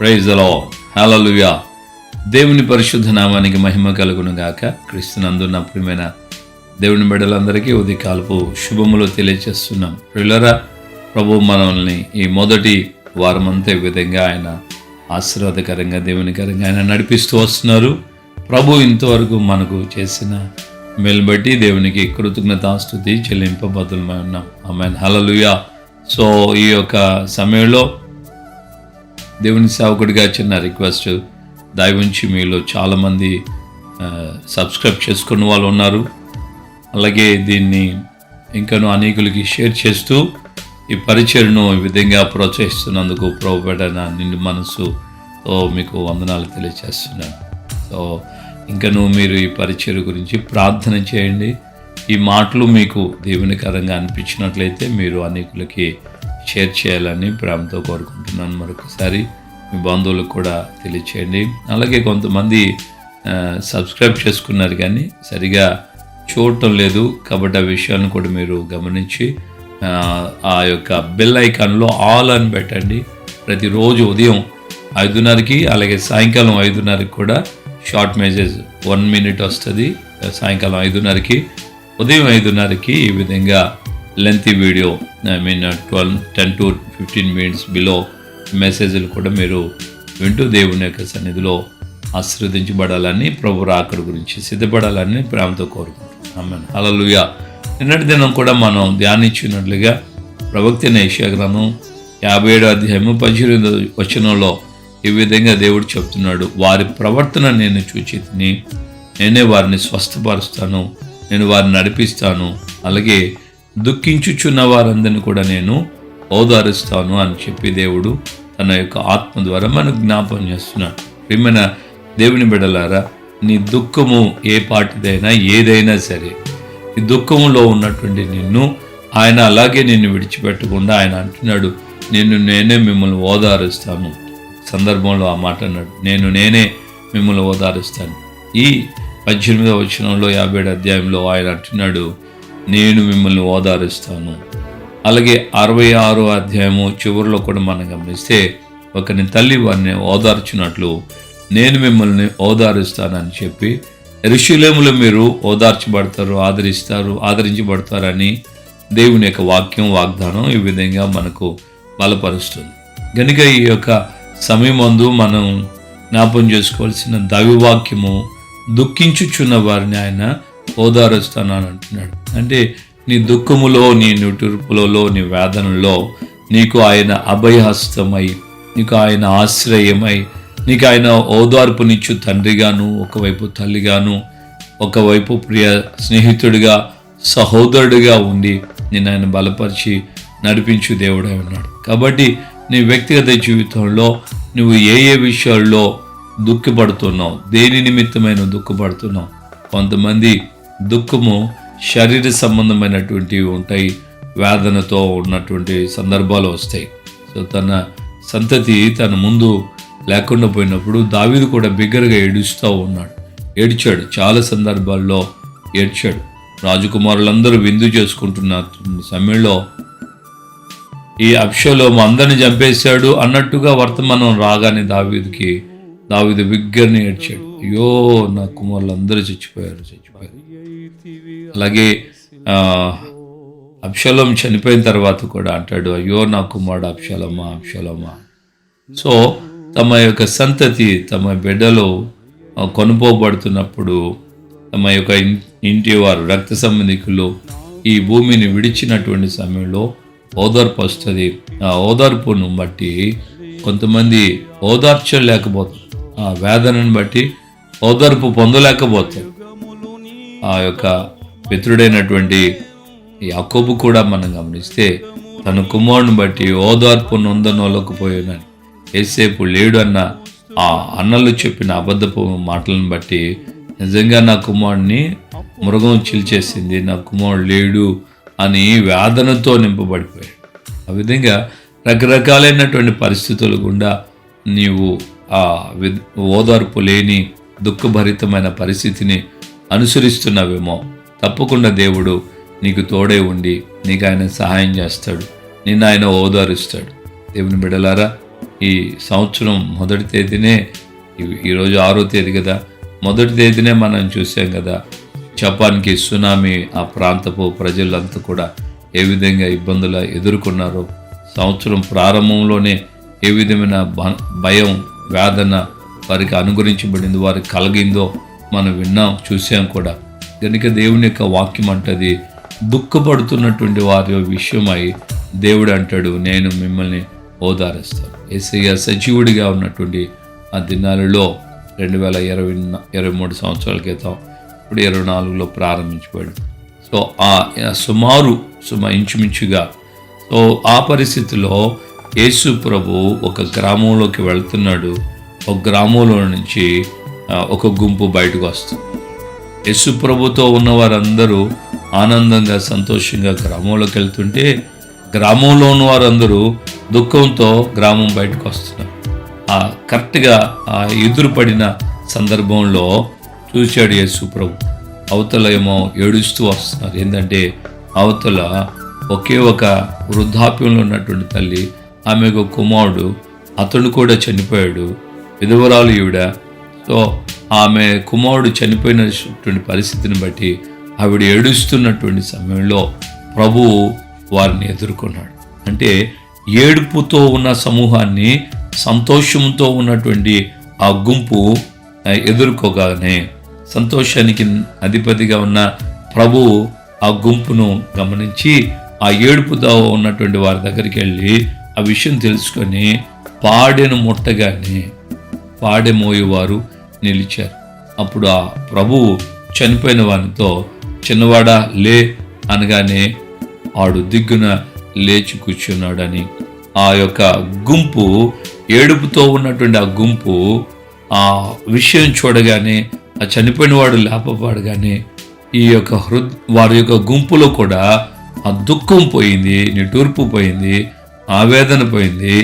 Praise the lord, హల్లెలూయా. దేవుని పరిశుద్ధ నామానికి మహిమ కలుగును గాక. క్రీస్తునందు నా ప్రియమైన దేవుని బిడ్డలందరికీ ఉదయకాలపు శుభములు తెలియజేస్తున్నాం. ప్రియులారా, ప్రభు మనల్ని ఈ మొదటి వారమంతా ఈ విధంగా ఆయన ఆశీర్వాదకరంగా దేవునికరంగా ఆయన నడిపిస్తూ వస్తున్నారు. ప్రభు ఇంతవరకు మనకు చేసిన మేలు బట్టి దేవునికి కృతజ్ఞతాస్తుతి చెల్లింపబద్దులమై ఉన్నాం. ఆమేన్, హల్లెలూయా. సో ఈ యొక్క సమయంలో దేవుని సేవకుడిగా చిన్న రిక్వెస్ట్, దయవుంచి మీలో చాలామంది సబ్స్క్రైబ్ చేసుకున్న వాళ్ళు ఉన్నారు. అలాగే దీన్ని ఇంకనూ అనేకులకి షేర్ చేస్తూ ఈ పరిచయను ఈ విధంగా ప్రోత్సహిస్తున్నందుకు ప్రభుపేట నిండు మనసుతో మీకు వందనాలు తెలియజేస్తున్నాను. సో ఇంకనూ మీరు ఈ పరిచయ గురించి ప్రార్థన చేయండి. ఈ మాటలు మీకు దేవునికరంగా అనిపించినట్లయితే మీరు అనేకులకి షేర్ చేయాలని ప్రేమతో కోరుకుంటున్నాను. మరొకసారి మీ బంధువులకు కూడా తెలియచేయండి. అలాగే కొంతమంది సబ్స్క్రైబ్ చేసుకున్నారు కానీ సరిగా చూడటం లేదు, కాబట్టి ఆ విషయాన్ని కూడా మీరు గమనించి ఆ యొక్క బెల్ ఐకాన్లో ఆల్ అని పెట్టండి. ప్రతిరోజు ఉదయం 5:30కి అలాగే సాయంకాలం 5:30కి కూడా షార్ట్ మెసేజ్ 1 minute వస్తుంది. సాయంకాలం 5:30కి, ఉదయం 5:30కి ఈ విధంగా lengthy video, 10 to 15 minutes below మెసేజ్లు కూడా మీరు వింటూ దేవుని యొక్క సన్నిధిలో ఆశీర్వదించబడాలని, ప్రభు రాకడ గురించి సిద్ధపడాలని ప్రేమతో కోరుకుంటున్నాం. ఆమేన్, హల్లెలూయా. నిన్నటి దినం కూడా మనం ధ్యానించినట్లుగా ప్రవక్త యెషయా గ్రంథం 57వ అధ్యాయము 18వ వచనంలో ఈ విధంగా దేవుడు చెప్తున్నాడు, వారి ప్రవర్తన నేను చూచితిని, నేనే వారిని స్వస్థపరుస్తాను, నేను వారిని నడిపిస్తాను, అలాగే దుఃఖించుచున్న వారందరినీ కూడా నేను ఓదారుస్తాను అని చెప్పి దేవుడు తన యొక్క ఆత్మ ద్వారా మనకు జ్ఞాపకం చేస్తున్నాడు. ప్రియమైన దేవుని బిడ్డలారా, నీ దుఃఖము ఏ పాటిదైనా ఏదైనా సరే, ఈ దుఃఖంలో ఉన్నటువంటి నిన్ను ఆయన అలాగే నిన్ను విడిచిపెట్టకుండా ఆయన అంటున్నాడు, నేనే మిమ్మల్ని ఓదారుస్తాను. సందర్భంలో ఆ మాట అన్నాడు, నేనే మిమ్మల్ని ఓదారుస్తాను. ఈ 18వ వచనంలో 57వ అధ్యాయంలో ఆయన అంటున్నాడు, నేను మిమ్మల్ని ఓదారుస్తాను. అలాగే 66వ అధ్యాయము చివరిలో కూడా మనం గమనిస్తే, ఒకని తల్లి వారిని ఓదార్చినట్లు నేను మిమ్మల్ని ఓదారుస్తానని చెప్పి, యెరూషలేములో మీరు ఓదార్చబడతారు, ఆదరించబడతారని దేవుని యొక్క వాగ్దానం ఈ విధంగా మనకు బలపరుస్తుంది. కనుక ఈ యొక్క సమయమందు మనం జ్ఞాపం చేసుకోవాల్సిన దైవవాక్యము, దుఃఖించుచున్న వారిని ఆయన ఓదారుస్తానని అంటున్నాడు. అంటే నీ దుఃఖములో, నీ నిట్టూర్పులలో, నీ వేదనలో నీకు ఆయన అభయహస్తమై, నీకు ఆయన ఆశ్రయమై, నీకు ఆయన ఓదార్పునిచ్చు తండ్రిగాను, ఒకవైపు తల్లిగాను, ఒకవైపు ప్రియ స్నేహితుడిగా, సహోదరుడిగా ఉండి నేను ఆయన బలపరిచి నడిపించు దేవుడై ఉన్నాడు. కాబట్టి నీ వ్యక్తిగత జీవితంలో నువ్వు ఏ విషయాల్లో దుఃఖపడుతున్నావు, దేని నిమిత్తమైన దుఃఖపడుతున్నావు. కొంతమంది దుఃఖము శరీర సంబంధమైనటువంటివి ఉంటాయి, వేదనతో ఉన్నటువంటి సందర్భాలు వస్తాయి. సో తన సంతతి తన ముందు లేకుండా పోయినప్పుడు దావీదు కూడా బిగ్గరగా ఏడ్చాడు. చాలా సందర్భాల్లో ఏడ్చాడు. రాజకుమారులందరూ విందు చేసుకుంటున్న సమయంలో ఈ అబ్షలోము అందరిని చంపేశాడు అన్నట్టుగా వర్తమానం రాగానే దావీదు బిగ్గరని ఏడ్చాడు, అయ్యో నా కుమారులు అందరూ చచ్చిపోయారు. అలాగే అబ్షలోము చనిపోయిన తర్వాత కూడా అంటాడు, అయ్యో నా కుమారుడు అబ్షలోమా. సో తమ యొక్క సంతతి, తమ బిడ్డలు కొనుపోబడుతున్నప్పుడు తమ యొక్క ఇంటి వారు, రక్త సంబంధికులు ఈ భూమిని విడిచినటువంటి సమయంలో ఓదార్పు వస్తుంది. ఆ ఓదార్పును బట్టి కొంతమంది ఓదార్చలేకపోతారు, ఆ వేదనను బట్టి ఓదార్పు పొందలేకపోతారు. ఆ యొక్క పితృడైనటువంటి యాకోబు కూడా మనం గమనిస్తే తన కుమారుని బట్టి ఓదార్పు నొందనోలకపోయినని ఏసేపు లేడు అన్న ఆ అన్నలు చెప్పిన అబద్ధపు మాటలను బట్టి నిజంగా నా కుమారుడిని మృగం చీల్చేసింది, నా కుమారుడు లేడు అని వేదనతో నింపబడిపోయాడు. ఆ విధంగా రకరకాలైనటువంటి పరిస్థితులు గుండా నీవు ఆ ఓదార్పు లేని దుఃఖభరితమైన పరిస్థితిని అనుసరిస్తున్నావేమో. తప్పకుండా దేవుడు నీకు తోడే ఉండి నీకు ఆయన సహాయం చేస్తాడు, నిన్ను ఆయన ఓదారుస్తాడు. దేవుని బిడ్డలారా, ఈ సంవత్సరం మొదటి తేదీనే, ఈరోజు 6వ తేదీ కదా, మొదటి తేదీనే మనం చూసాం కదా జపాన్కి సునామీ, ఆ ప్రాంతపు ప్రజలంతా కూడా ఏ విధంగా ఇబ్బందులు ఎదుర్కొన్నారో, సంవత్సరం ప్రారంభంలోనే ఏ విధమైన భయం, వేదన వారికి అనుగురించబడింది, వారికి కలిగిందో మనం విన్నాం, చూసాం కూడా. కనుక దేవుని యొక్క వాక్యం అంటది, దుఃఖపడుతున్నటువంటి వారి విషయమై దేవుడు అంటాడు, నేను మిమ్మల్ని ఓదారుస్తాను. యేసయ్య సజీవుడిగా ఉన్నటువంటి ఆ దినాలలో 2023 సంవత్సరాల క్రితం, ఇప్పుడు 24లో ప్రారంభించబడి, సో సుమారు ఇంచుమించుగా, సో ఆ పరిస్థితిలో యేసు ప్రభు ఒక గ్రామంలోకి వెళ్తున్నాడు. ఒక గ్రామంలో నుంచి ఒక గుంపు బయటకు వస్తుంది. యేసు ప్రభుతో ఉన్న వారందరూ ఆనందంగా, సంతోషంగా గ్రామంలోకి వెళ్తుంటే, గ్రామంలో ఉన్న వారందరూ దుఃఖంతో గ్రామం బయటకు వస్తున్నారు. కరెక్ట్గా ఎదురుపడిన సందర్భంలో చూశాడు యేసు ప్రభు. అవతల ఏమో ఏడుస్తూ వస్తున్నారు. ఏంటంటే అవతల ఒకే ఒక వృద్ధాప్యంలో ఉన్నటువంటి తల్లి, ఆమెకు కుమారుడు, అతడు కూడా చనిపోయాడు, విధవరాలు ఈవిడ. సో ఆమె కుమారుడు చనిపోయినటువంటి పరిస్థితిని బట్టి ఆవిడ ఏడుస్తున్నటువంటి సమయంలో ప్రభువు వారిని ఎదుర్కొన్నాడు. అంటే ఏడుపుతో ఉన్న సమూహాన్ని సంతోషంతో ఉన్నటువంటి ఆ గుంపు ఎదుర్కోగానే, సంతోషానికి అధిపతిగా ఉన్న ప్రభువు ఆ గుంపును గమనించి ఆ ఏడుపుతో ఉన్నటువంటి వారి దగ్గరికి వెళ్ళి ఆ విషయం తెలుసుకొని పాడెను ముట్టగానే పాడె మోయేవారు నిలిచారు. అప్పుడు ఆ ప్రభువు చనిపోయిన వారితో, చిన్నవాడా లే అనగానే వాడు దిగ్గున లేచి కూర్చున్నాడని, ఆ యొక్క గుంపు, ఏడుపుతో ఉన్నటువంటి ఆ గుంపు ఆ విషయం చూడగానే, ఆ చనిపోయిన వాడు లేపపాడగానే ఈ యొక్క వారి యొక్క గుంపులో కూడా ఆ దుఃఖం పోయింది, నిట్టూర్పు పోయింది, ఆవేదన పోయింది.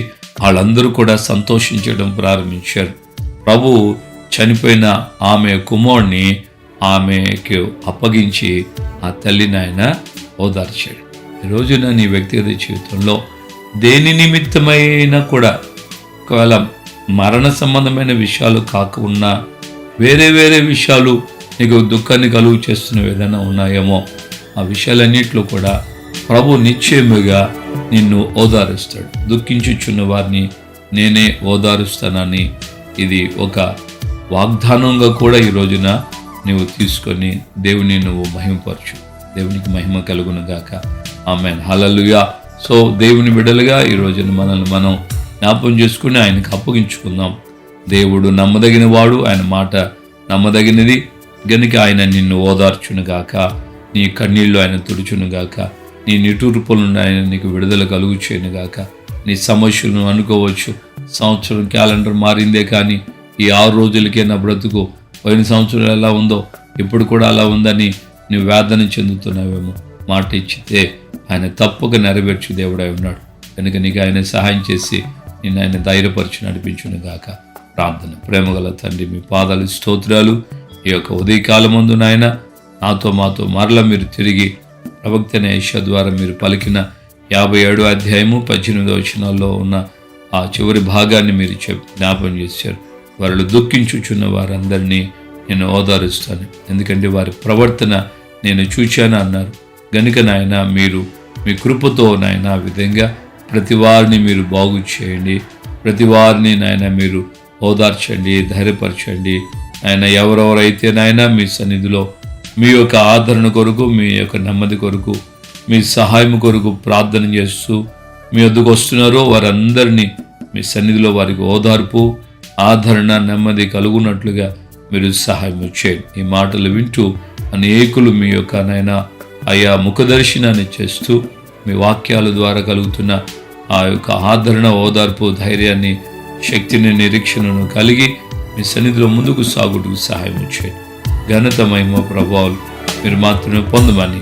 వాళ్ళందరూ కూడా సంతోషించడం ప్రారంభించారు. ప్రభు చనిపోయిన ఆమె కుమారుడిని ఆమెకు అప్పగించి ఆ తల్లిని ఆయన ఓదార్చాడు. ఈ రోజున నీ వ్యక్తిగత జీవితంలో దేని నిమిత్తమైనా కూడా, ఒకవేళ మరణ సంబంధమైన విషయాలు కాకుండా వేరే వేరే విషయాలు నీకు దుఃఖాన్ని కలుగు చేస్తున్నవి ఏదైనా ఉన్నాయేమో, ఆ విషయాలన్నింటిలో కూడా ప్రభు నిశ్చయముగా నిన్ను ఓదారుస్తాడు. దుఃఖించుచున్న వారిని నేనే ఓదారుస్తానని ఇది ఒక వాగ్దానంగా కూడా ఈ రోజున నువ్వు తీసుకొని దేవుని నువ్వు మహిమపరచు. దేవునికి మహిమ కలుగును గాక. ఆమేన్. హల్లెలూయా. సో దేవుని బిడ్డలుగా ఈ రోజున మనల్ని మనం జ్ఞాపకం చేసుకుని ఆయనకు అప్పగించుకుందాం. దేవుడు నమ్మదగిన వాడు, ఆయన మాట నమ్మదగినది. గనుక ఆయన నిన్ను ఓదార్చునుగాక, నీ కన్నీళ్ళు ఆయన తుడుచునుగాక, నీ నిట్టూర్పుల నుండి ఆయన నీకు విడుదల కలుగు చేయనుగాక. నీ సమస్యలను అనుకోవచ్చు, సంవత్సరం క్యాలెండర్ మారిందే కానీ ఈ 6 రోజులకే నా బ్రతుకు, పోయిన సంవత్సరం ఎలా ఉందో ఇప్పుడు కూడా అలా ఉందని నువ్వు వేదన చెందుతున్నావేమో. మాట ఇచ్చితే ఆయన తప్పక నెరవేర్చు దేవుడై ఉన్నాడు. కనుక నీకు ఆయన సహాయం చేసి నిన్ను ఆయన ధైర్యపరిచి నడిపించునుగాక. ప్రార్థన. ప్రేమగల తండ్రి, మీ పాదాలు స్తోత్రాలు. ఈ యొక్క ఉదయకాలమందు నాయన నాతో మాతో మరల మీరు తిరిగి ప్రవక్తైన యెషయా ద్వారా మీరు పలికిన 57వ అధ్యాయము 18వ వచనాల్లో ఉన్న ఆ చివరి భాగాన్ని మీరు జ్ఞాపం చేశారు. వారు దుఃఖించుచున్న వారందరినీ నేను ఓదారుస్తాను, ఎందుకంటే వారి ప్రవర్తన నేను చూచాను అన్నారు. గనుక నాయన మీరు మీ కృపతో నాయన ఆ విధంగా ప్రతి వారిని మీరు బాగు చేయండి, ప్రతి వారిని నాయన మీరు ఓదార్చండి, ధైర్యపరచండి. ఆయన ఎవరెవరైతే నాయన మీ సన్నిధిలో మీ యొక్క ఆదరణ కొరకు, మీ యొక్క నెమ్మది కొరకు, మీ సహాయం కొరకు ప్రార్థన చేస్తూ మీ వద్దకు వస్తున్నారో వారందరినీ మీ సన్నిధిలో వారికి ఓదార్పు, ఆదరణ, నెమ్మది కలుగునట్లుగా మీరు సహాయం చేయండి. ఈ మాటలు వింటూ అనేకులు మీ యొక్క నాయన ఆయా ముఖదర్శనాన్ని చేస్తూ మీ వాక్యాల ద్వారా కలుగుతున్న ఆ యొక్క ఆదరణ, ఓదార్పు, ధైర్యాన్ని, శక్తిని, నిరీక్షణను కలిగి మీ సన్నిధిలో ముందుకు సాగుటకు సహాయం చేయండి. ఘనత, మహిమ, ప్రభావాలు మీరు మాత్రమే పొందమని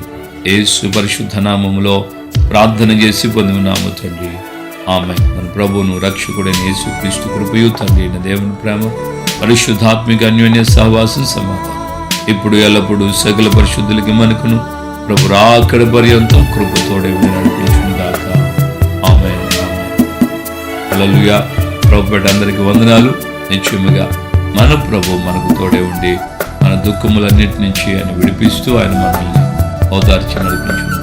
యేసు పరిశుద్ధ నామములో ప్రార్థన చేసి పొందున్నాము తండ్రి. ఆమేన్. మన ప్రభువును రక్షకుడైన యేసు క్రీస్తు కృపయు తండ్రి అయిన దేవుని ప్రేమ, పరిశుద్ధాత్మిక అన్యోన్య సహవాసం, సమాధానం ఇప్పుడు ఎల్లప్పుడూ సకల పరిశుద్ధులకి మనకును ప్రభు రాకడ పర్యంతం కృపతోడే నడిపించును గాక. ఆమేన్. హల్లెలూయా. ప్రభు పేట అందరికీ వందనాలు. నిశ్చయముగా మన ప్రభు మనకు తోడే ఉండి మన దుఃఖములన్నిటి నుంచి ఆయన విడిపిస్తూ ఆయన మనల్ని ఓదార్చి నడిపించుకుంటారు.